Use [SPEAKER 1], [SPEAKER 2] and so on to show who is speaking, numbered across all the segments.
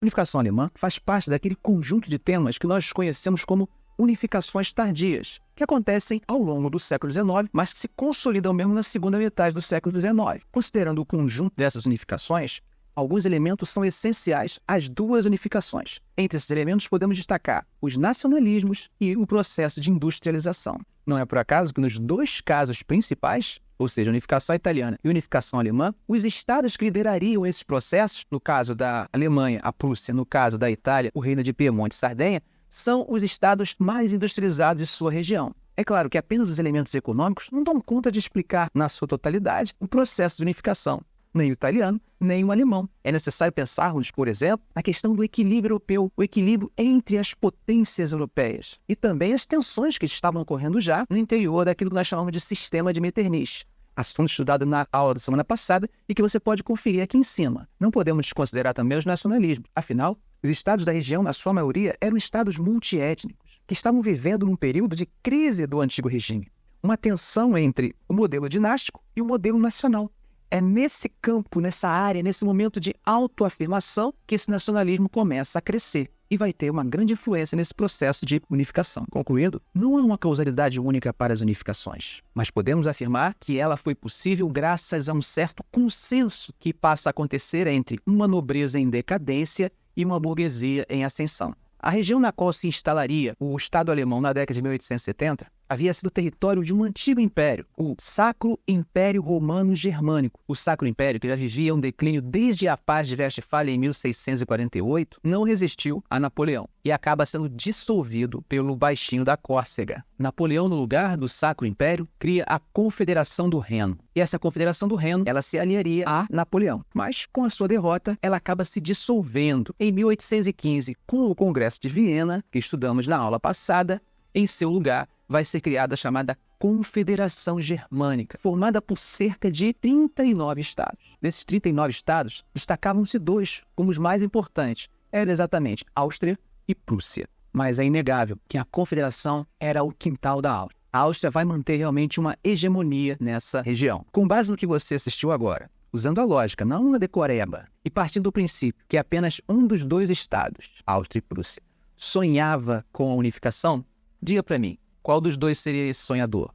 [SPEAKER 1] A unificação alemã faz parte daquele conjunto de temas que nós conhecemos como unificações tardias, que acontecem ao longo do século XIX, mas que se consolidam mesmo na segunda metade do século XIX. Considerando o conjunto dessas unificações, alguns elementos são essenciais às duas unificações. Entre esses elementos podemos destacar os nacionalismos e o processo de industrialização. Não é por acaso que nos dois casos principais, ou seja, a unificação italiana e a unificação alemã, os estados que liderariam esses processos, no caso da Alemanha, a Prússia, no caso da Itália, o Reino de Piemonte e Sardenha, são os estados mais industrializados de sua região. É claro que apenas os elementos econômicos não dão conta de explicar, na sua totalidade, o processo de unificação. Nem o italiano, nem o alemão. É necessário pensarmos, por exemplo, na questão do equilíbrio europeu, o equilíbrio entre as potências europeias e também as tensões que estavam ocorrendo já no interior daquilo que nós chamamos de sistema de Metternich. Assunto estudado na aula da semana passada e que você pode conferir aqui em cima. Não podemos desconsiderar também os nacionalismos. Afinal, os estados da região, na sua maioria, eram estados multiétnicos, que estavam vivendo num período de crise do antigo regime. Uma tensão entre o modelo dinástico e o modelo nacional. É nesse campo, nessa área, nesse momento de autoafirmação que esse nacionalismo começa a crescer e vai ter uma grande influência nesse processo de unificação. Concluindo, não há uma causalidade única para as unificações, mas podemos afirmar que ela foi possível graças a um certo consenso que passa a acontecer entre uma nobreza em decadência e uma burguesia em ascensão. A região na qual se instalaria o Estado alemão na década de 1870 havia sido território de um antigo império, o Sacro Império Romano Germânico. O Sacro Império, que já vivia um declínio desde a Paz de Westfália em 1648, não resistiu a Napoleão e acaba sendo dissolvido pelo Baixinho da Córcega. Napoleão, no lugar do Sacro Império, cria a Confederação do Reno. E essa Confederação do Reno, ela se aliaria a Napoleão. Mas, com a sua derrota, ela acaba se dissolvendo. Em 1815, com o Congresso de Viena, que estudamos na aula passada, em seu lugar vai ser criada a chamada Confederação Germânica, formada por cerca de 39 estados. Desses 39 estados, destacavam-se dois como os mais importantes. Eram exatamente Áustria e Prússia. Mas é inegável que a Confederação era o quintal da Áustria. A Áustria vai manter realmente uma hegemonia nessa região. Com base no que você assistiu agora, usando a lógica, não uma decoreba, e partindo do princípio que apenas um dos dois estados, Áustria e Prússia, sonhava com a unificação, diga para mim, qual dos dois seria esse sonhador?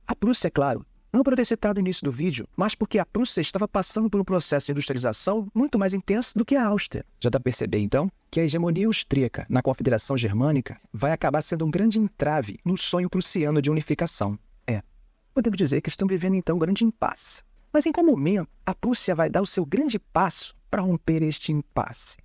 [SPEAKER 1] A Prússia, é claro. Não por ter citado no início do vídeo, mas porque a Prússia estava passando por um processo de industrialização muito mais intenso do que a Áustria. Já dá para perceber, então, que a hegemonia austríaca na Confederação Germânica vai acabar sendo um grande entrave no sonho prussiano de unificação. Podemos dizer que estão vivendo, então, um grande impasse. Mas em qual momento a Prússia vai dar o seu grande passo para romper este impasse?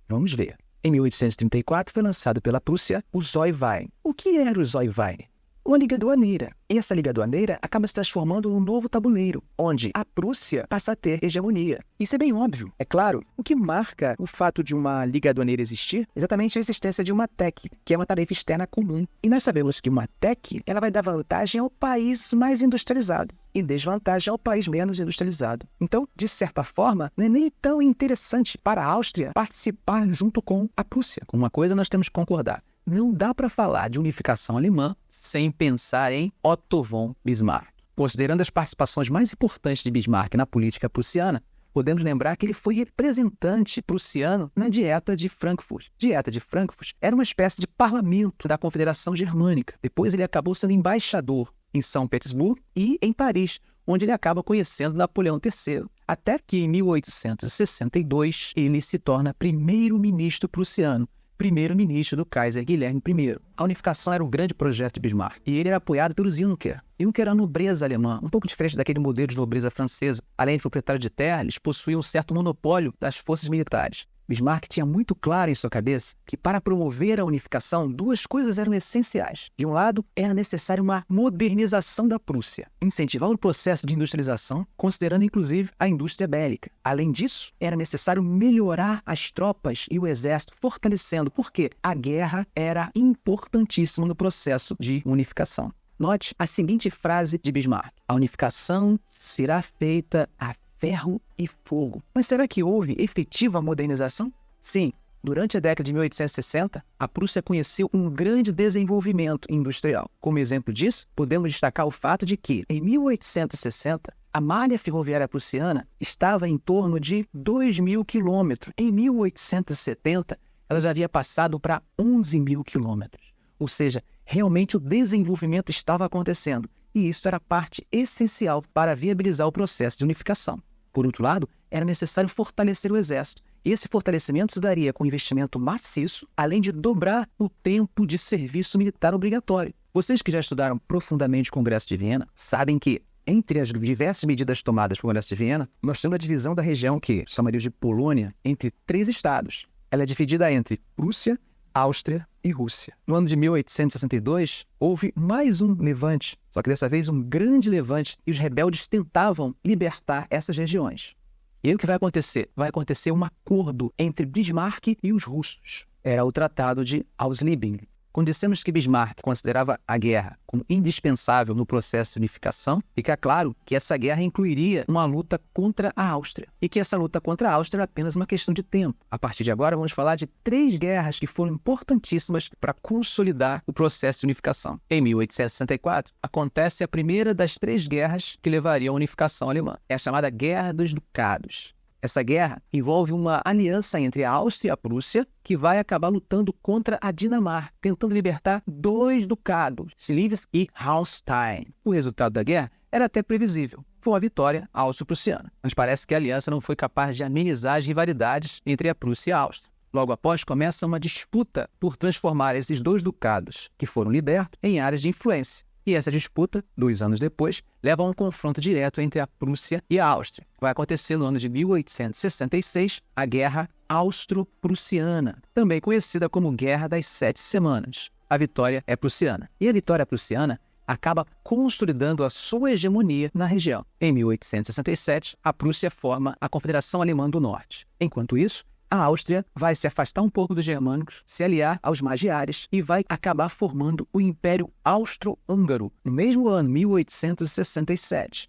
[SPEAKER 1] Vamos ver. Em 1834 foi lançado pela Prússia o Zollverein. O que era o Zollverein? Uma liga aduaneira. E essa liga aduaneira acaba se transformando num novo tabuleiro, onde a Prússia passa a ter hegemonia. Isso é bem óbvio. É claro, o que marca o fato de uma liga aduaneira existir é exatamente a existência de uma TEC, que é uma tarefa externa comum. E nós sabemos que uma TEC ela vai dar vantagem ao país mais industrializado e desvantagem ao país menos industrializado. Então, de certa forma, não é nem tão interessante para a Áustria participar junto com a Prússia. Com uma coisa nós temos que concordar. Não dá para falar de unificação alemã sem pensar em Otto von Bismarck. Considerando as participações mais importantes de Bismarck na política prussiana, podemos lembrar que ele foi representante prussiano na Dieta de Frankfurt. Dieta de Frankfurt era uma espécie de parlamento da Confederação Germânica. Depois ele acabou sendo embaixador em São Petersburgo e em Paris, onde ele acaba conhecendo Napoleão III. Até que em 1862 ele se torna primeiro-ministro prussiano, primeiro-ministro do Kaiser Guilherme I. A unificação era um grande projeto de Bismarck e ele era apoiado pelo Juncker. Juncker era a nobreza alemã, um pouco diferente daquele modelo de nobreza francesa. Além de proprietário de terra, eles possuíam um certo monopólio das forças militares. Bismarck tinha muito claro em sua cabeça que para promover a unificação, duas coisas eram essenciais. De um lado, era necessária uma modernização da Prússia, incentivar o processo de industrialização, considerando inclusive a indústria bélica. Além disso, era necessário melhorar as tropas e o exército, fortalecendo, porque a guerra era importantíssima no processo de unificação. Note a seguinte frase de Bismarck: a unificação será feita a ferro e fogo. Mas será que houve efetiva modernização? Sim, Durante a década de 1860, a Prússia conheceu um grande desenvolvimento industrial. Como exemplo disso, podemos destacar o fato de que, em 1860, a malha ferroviária prussiana estava em torno de 2.000 quilômetros. Em 1870, ela já havia passado para 11.000 quilômetros. Ou seja, realmente o desenvolvimento estava acontecendo, e isso era parte essencial para viabilizar o processo de unificação. Por outro lado, era necessário fortalecer o exército. E esse fortalecimento se daria com investimento maciço, além de dobrar o tempo de serviço militar obrigatório. Vocês que já estudaram profundamente o Congresso de Viena sabem que, entre as diversas medidas tomadas pelo Congresso de Viena, nós temos a divisão da região que chamaria de Polônia entre 3 estados. Ela é dividida entre Prússia, Áustria e Rússia. No ano de 1862, houve mais um levante, só que dessa vez um grande levante, e os rebeldes tentavam libertar essas regiões. E aí o que vai acontecer? Vai acontecer um acordo entre Bismarck e os russos. Era o Tratado de Ausleben. Quando dissemos que Bismarck considerava a guerra como indispensável no processo de unificação, fica claro que essa guerra incluiria uma luta contra a Áustria. E que essa luta contra a Áustria era apenas uma questão de tempo. A partir de agora, vamos falar de 3 guerras que foram importantíssimas para consolidar o processo de unificação. Em 1864, acontece a primeira das 3 guerras que levariam à unificação alemã. É a chamada Guerra dos Ducados. Essa guerra envolve uma aliança entre a Áustria e a Prússia, que vai acabar lutando contra a Dinamarca, tentando libertar 2 ducados, Schleswig e Holstein. O resultado da guerra era até previsível. Foi uma vitória austro-prussiana. Mas parece que a aliança não foi capaz de amenizar as rivalidades entre a Prússia e a Áustria. Logo após, começa uma disputa por transformar esses 2 ducados, que foram libertos, em áreas de influência. E essa disputa, 2 anos depois, leva a um confronto direto entre a Prússia e a Áustria. Vai acontecer no ano de 1866, a Guerra Austro-Prussiana, também conhecida como Guerra das 7 Semanas. A vitória é prussiana. E a vitória prussiana acaba consolidando a sua hegemonia na região. Em 1867, a Prússia forma a Confederação Alemã do Norte. Enquanto isso, a Áustria vai se afastar um pouco dos germânicos, se aliar aos magiares e vai acabar formando o Império Austro-Húngaro, no mesmo ano, 1867.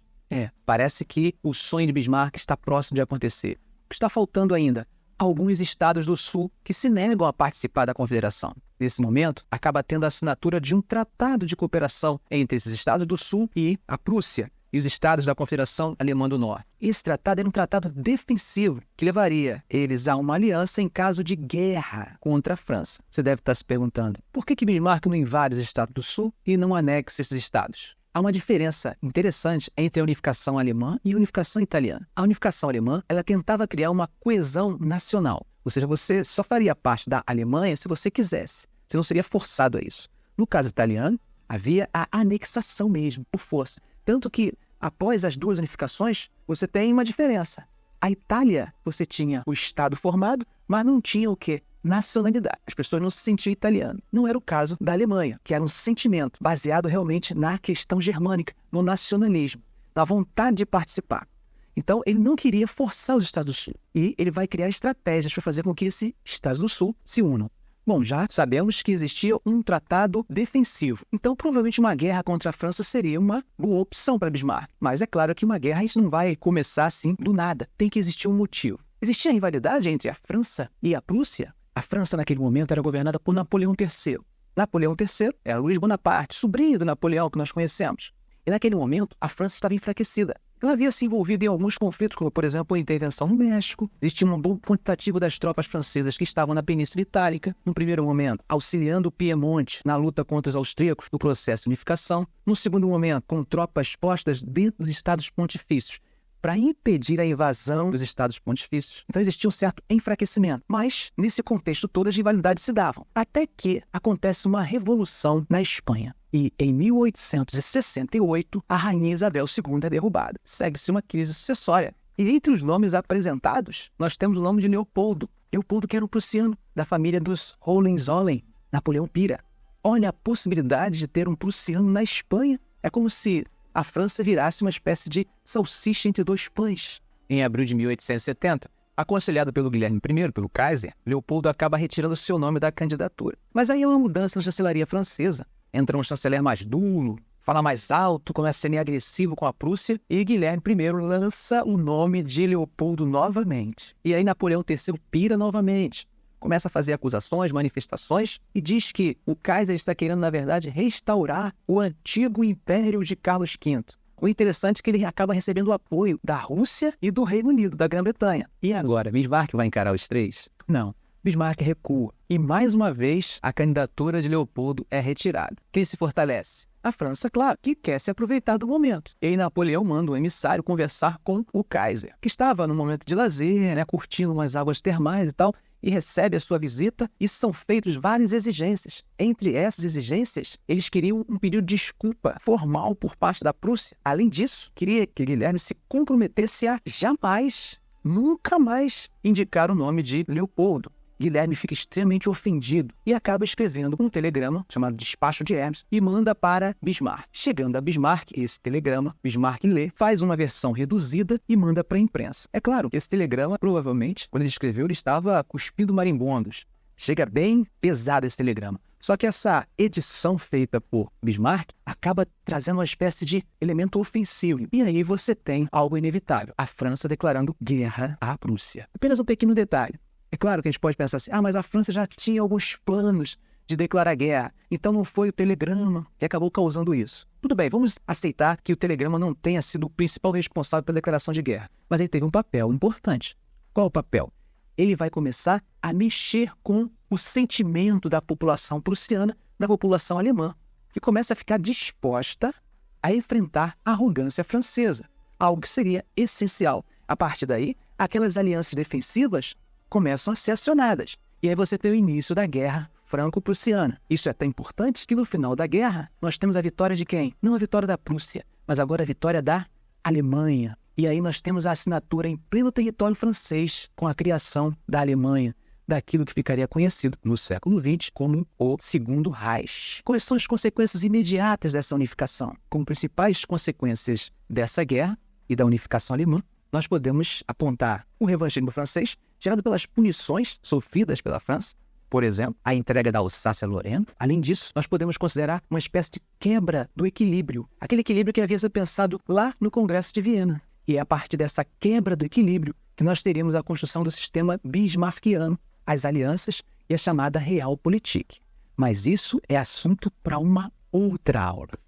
[SPEAKER 1] Parece que o sonho de Bismarck está próximo de acontecer. O que está faltando ainda? Alguns estados do Sul que se negam a participar da Confederação. Nesse momento, acaba tendo a assinatura de um tratado de cooperação entre esses estados do Sul e a Prússia, e os estados da Confederação Alemã do Norte. Esse tratado era um tratado defensivo que levaria eles a uma aliança em caso de guerra contra a França. Você deve estar se perguntando, por que Bismarck não invade os estados do Sul e não anexa esses estados? Há uma diferença interessante entre a unificação alemã e a unificação italiana. A unificação alemã, ela tentava criar uma coesão nacional. Ou seja, você só faria parte da Alemanha se você quisesse. Você não seria forçado a isso. No caso italiano, havia a anexação mesmo, por força. Tanto que, após as 2 unificações, você tem uma diferença. A Itália, você tinha o Estado formado, mas não tinha o quê? Nacionalidade. As pessoas não se sentiam italianas. Não era o caso da Alemanha, que era um sentimento baseado realmente na questão germânica, no nacionalismo, na vontade de participar. Então, ele não queria forçar os Estados do Sul. E ele vai criar estratégias para fazer com que esses Estados do Sul se unam. Bom, já sabemos que existia um tratado defensivo. Então, provavelmente uma guerra contra a França seria uma boa opção para Bismarck. Mas é claro que uma guerra isso não vai começar assim do nada. Tem que existir um motivo. Existia rivalidade entre a França e a Prússia? A França, naquele momento, era governada por Napoleão III. Napoleão III era Luís Bonaparte, sobrinho do Napoleão que nós conhecemos. E naquele momento, a França estava enfraquecida. Ela havia se envolvido em alguns conflitos, como, por exemplo, a intervenção no México. Existia um bom quantitativo das tropas francesas que estavam na Península Itálica, no primeiro momento, auxiliando o Piemonte na luta contra os austríacos no processo de unificação. No segundo momento, com tropas postas dentro dos estados pontifícios, para impedir a invasão dos estados pontifícios. Então existia um certo enfraquecimento. Mas, nesse contexto todo, as rivalidades se davam. Até que acontece uma revolução na Espanha. E, em 1868, a rainha Isabel II é derrubada. Segue-se uma crise sucessória. E entre os nomes apresentados, nós temos o nome de Leopoldo. Leopoldo que era um prussiano, da família dos Hohenzollern. Napoleão pira. Olha a possibilidade de ter um prussiano na Espanha. É como se a França virasse uma espécie de salsicha entre 2 pães. Em abril de 1870, aconselhado pelo Guilherme I, pelo Kaiser, Leopoldo acaba retirando seu nome da candidatura. Mas aí é uma mudança na chancelaria francesa. Entra um chanceler mais duro, fala mais alto, começa a ser meio agressivo com a Prússia, e Guilherme I lança o nome de Leopoldo novamente. E aí Napoleão III pira novamente. começa a fazer acusações, manifestações e diz que o Kaiser está querendo, na verdade, restaurar o antigo império de Carlos V. O interessante é que ele acaba recebendo o apoio da Rússia e do Reino Unido, da Grã-Bretanha. E agora, Bismarck vai encarar os três? Não. Bismarck recua. E, mais uma vez, a candidatura de Leopoldo é retirada. Quem se fortalece? A França, claro, que quer se aproveitar do momento. E aí Napoleão manda um emissário conversar com o Kaiser, que estava no momento de lazer, curtindo umas águas termais e tal, e recebe a sua visita e são feitas várias exigências. Entre essas exigências, eles queriam um pedido de desculpa formal por parte da Prússia. Além disso, queria que Guilherme se comprometesse a jamais, nunca mais, indicar o nome de Leopoldo. Guilherme fica extremamente ofendido e acaba escrevendo um telegrama chamado Despacho de Hermes e manda para Bismarck. Chegando a Bismarck, esse telegrama, Bismarck lê, faz uma versão reduzida e manda para a imprensa. É claro que esse telegrama, provavelmente, quando ele escreveu, ele estava cuspindo marimbondos. Chega bem pesado esse telegrama. Só que essa edição feita por Bismarck acaba trazendo uma espécie de elemento ofensivo. E aí você tem algo inevitável, a França declarando guerra à Prússia. Apenas um pequeno detalhe. É claro que a gente pode pensar assim, mas a França já tinha alguns planos de declarar guerra, então não foi o telegrama que acabou causando isso. Tudo bem, vamos aceitar que o telegrama não tenha sido o principal responsável pela declaração de guerra, mas ele teve um papel importante. Qual o papel? Ele vai começar a mexer com o sentimento da população prussiana, da população alemã, que começa a ficar disposta a enfrentar a arrogância francesa, algo que seria essencial. A partir daí, aquelas alianças defensivas começam a ser acionadas. E aí você tem o início da Guerra Franco-Prussiana. Isso é tão importante que no final da guerra nós temos a vitória de quem? Não a vitória da Prússia, mas agora a vitória da Alemanha. E aí nós temos a assinatura em pleno território francês com a criação da Alemanha, daquilo que ficaria conhecido no século XX como o Segundo Reich. Quais são as consequências imediatas dessa unificação? Como principais consequências dessa guerra e da unificação alemã, nós podemos apontar o revanchismo francês, gerado pelas punições sofridas pela França, por exemplo, a entrega da Alsácia-Lorena. Além disso, nós podemos considerar uma espécie de quebra do equilíbrio, aquele equilíbrio que havia sido pensado lá no Congresso de Viena. E é a partir dessa quebra do equilíbrio que nós teríamos a construção do sistema bismarckiano, as alianças e a chamada Realpolitik. Mas isso é assunto para uma outra aula.